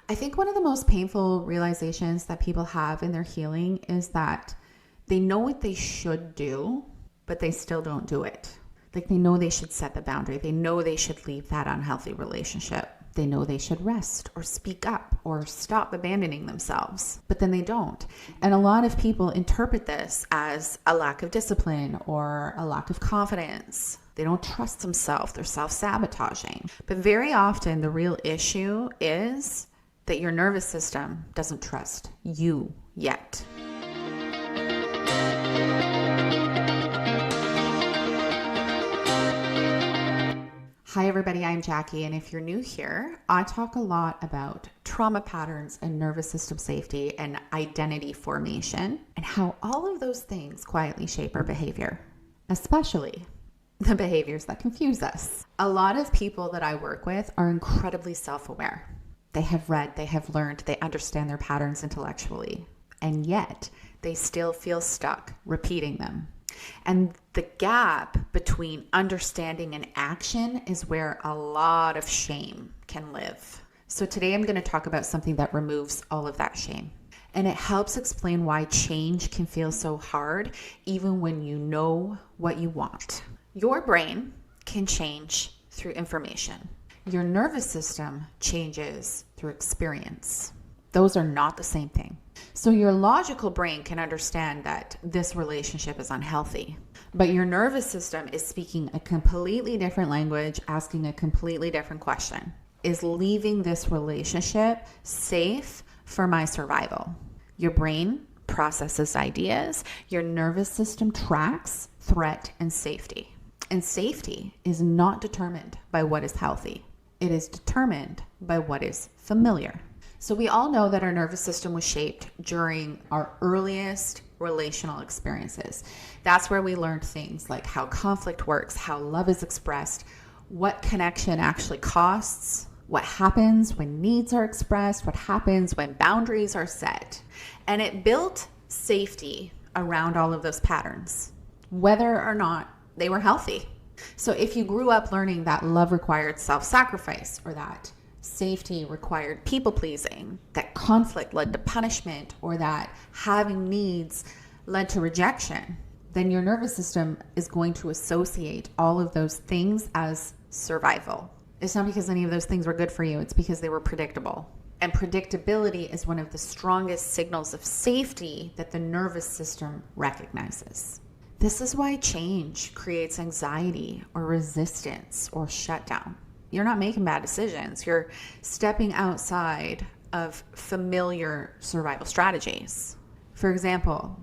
I think one of the most painful realizations that people have in their healing is that they know what they should do, but they still don't do it. Like they know they should set the boundary. They know they should leave that unhealthy relationship. They know they should rest or speak up or stop abandoning themselves, but then they don't. And a lot of people interpret this as a lack of discipline or a lack of confidence. They don't trust themselves. They're self-sabotaging. But very often the real issue is that your nervous system doesn't trust you yet. Hi everybody, I'm Jackie, and if you're new here, I talk a lot about trauma patterns and nervous system safety and identity formation and how all of those things quietly shape our behavior, especially the behaviors that confuse us. A lot of people that I work with are incredibly self-aware. They have read, they have learned, they understand their patterns intellectually, and yet they still feel stuck repeating them. And the gap between understanding and action is where a lot of shame can live. So today I'm going to talk about something that removes all of that shame. And it helps explain why change can feel so hard, even when you know what you want. Your brain can change through information. Your nervous system changes through experience. Those are not the same thing. So your logical brain can understand that this relationship is unhealthy, but your nervous system is speaking a completely different language, asking a completely different question. Is leaving this relationship safe for my survival? Your brain processes ideas. Your nervous system tracks threat and safety. And safety is not determined by what is healthy. It is determined by what is familiar. So we all know that our nervous system was shaped during our earliest relational experiences. That's where we learned things like how conflict works, how love is expressed, what connection actually costs, what happens when needs are expressed, what happens when boundaries are set. And it built safety around all of those patterns, whether or not they were healthy. So if you grew up learning that love required self-sacrifice, or that safety required people-pleasing, that conflict led to punishment, or that having needs led to rejection, then your nervous system is going to associate all of those things as survival. It's not because any of those things were good for you, it's because they were predictable. And predictability is one of the strongest signals of safety that the nervous system recognizes. This is why change creates anxiety or resistance or shutdown. You're not making bad decisions. You're stepping outside of familiar survival strategies. For example,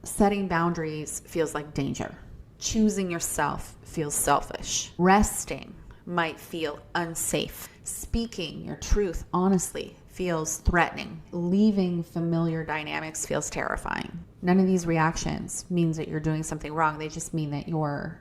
setting boundaries feels like danger. Choosing yourself feels selfish. Resting might feel unsafe. Speaking your truth honestly feels threatening. Leaving familiar dynamics feels terrifying. None of these reactions means that you're doing something wrong. They just mean that you're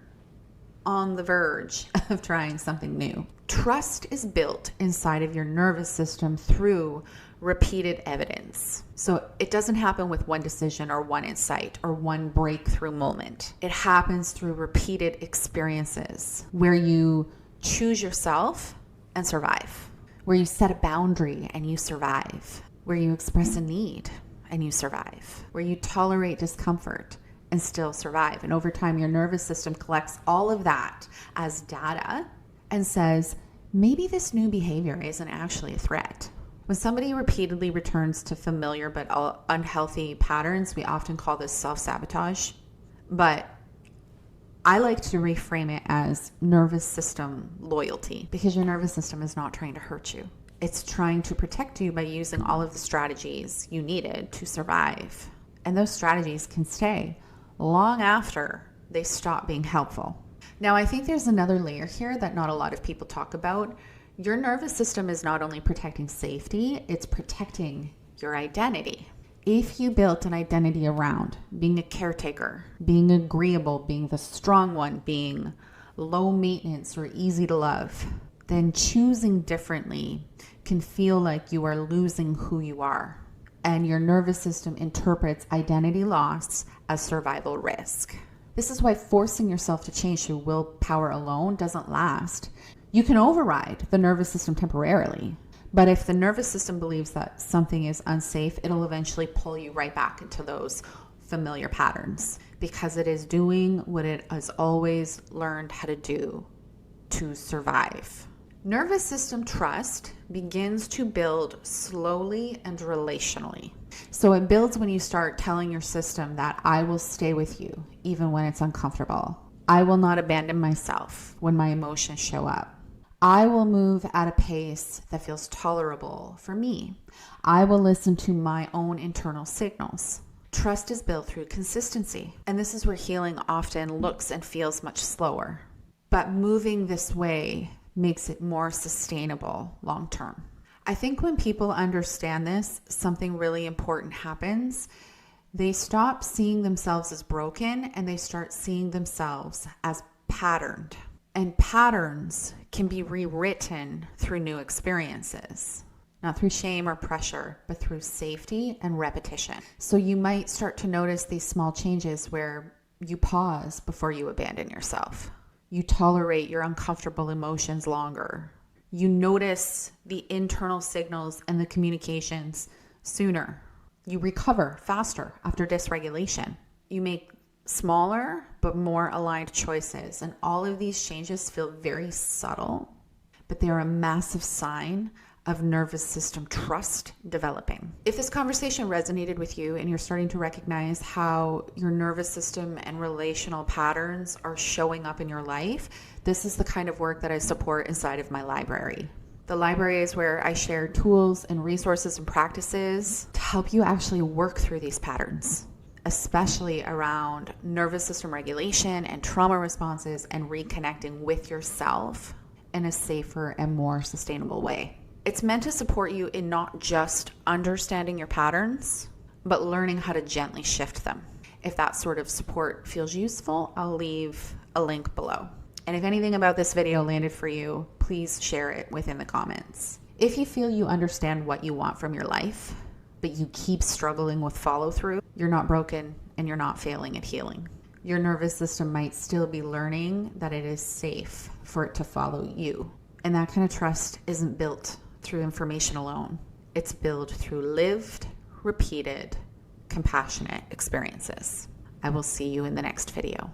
on the verge of trying something new. Trust is built inside of your nervous system through repeated evidence. So it doesn't happen with one decision or one insight or one breakthrough moment. It happens through repeated experiences where you choose yourself and survive, where you set a boundary and you survive, where you express a need and you survive, where you tolerate discomfort and still survive. And over time, your nervous system collects all of that as data and says, maybe this new behavior isn't actually a threat. When somebody repeatedly returns to familiar but unhealthy patterns, we often call this self-sabotage. But I like to reframe it as nervous system loyalty, because your nervous system is not trying to hurt you. It's trying to protect you by using all of the strategies you needed to survive. And those strategies can stay long after they stop being helpful. Now, I think there's another layer here that not a lot of people talk about. Your nervous system is not only protecting safety, it's protecting your identity. If you built an identity around being a caretaker, being agreeable, being the strong one, being low maintenance or easy to love, then choosing differently can feel like you are losing who you are. And your nervous system interprets identity loss as survival risk. This is why forcing yourself to change through willpower alone doesn't last. You can override the nervous system temporarily, But if the nervous system believes that something is unsafe, it'll eventually pull you right back into those familiar patterns because it is doing what it has always learned how to do to survive. Nervous system trust begins to build slowly and relationally. So it builds when you start telling your system that I will stay with you even when it's uncomfortable. I will not abandon myself when my emotions show up. I will move at a pace that feels tolerable for me. I will listen to my own internal signals. Trust is built through consistency, and this is where healing often looks and feels much slower. But moving this way makes it more sustainable long term. I think when people understand this, something really important happens. They stop seeing themselves as broken and they start seeing themselves as patterned. And patterns can be rewritten through new experiences, not through shame or pressure, but through safety and repetition. So you might start to notice these small changes where you pause before you abandon yourself. You tolerate your uncomfortable emotions longer. You notice the internal signals and the communications sooner. You recover faster after dysregulation. You make smaller but more aligned choices. And all of these changes feel very subtle, but they're a massive sign of nervous system trust developing. If this conversation resonated with you and you're starting to recognize how your nervous system and relational patterns are showing up in your life, this is the kind of work that I support inside of my library. The library is where I share tools and resources and practices to help you actually work through these patterns, especially around nervous system regulation and trauma responses and reconnecting with yourself in a safer and more sustainable way. It's meant to support you in not just understanding your patterns, but learning how to gently shift them. If that sort of support feels useful, I'll leave a link below. And if anything about this video landed for you, please share it within the comments. If you feel you understand what you want from your life, but you keep struggling with follow through, you're not broken and you're not failing at healing. Your nervous system might still be learning that it is safe for it to follow you. And that kind of trust isn't built through information alone. It's built through lived, repeated, compassionate experiences. I will see you in the next video.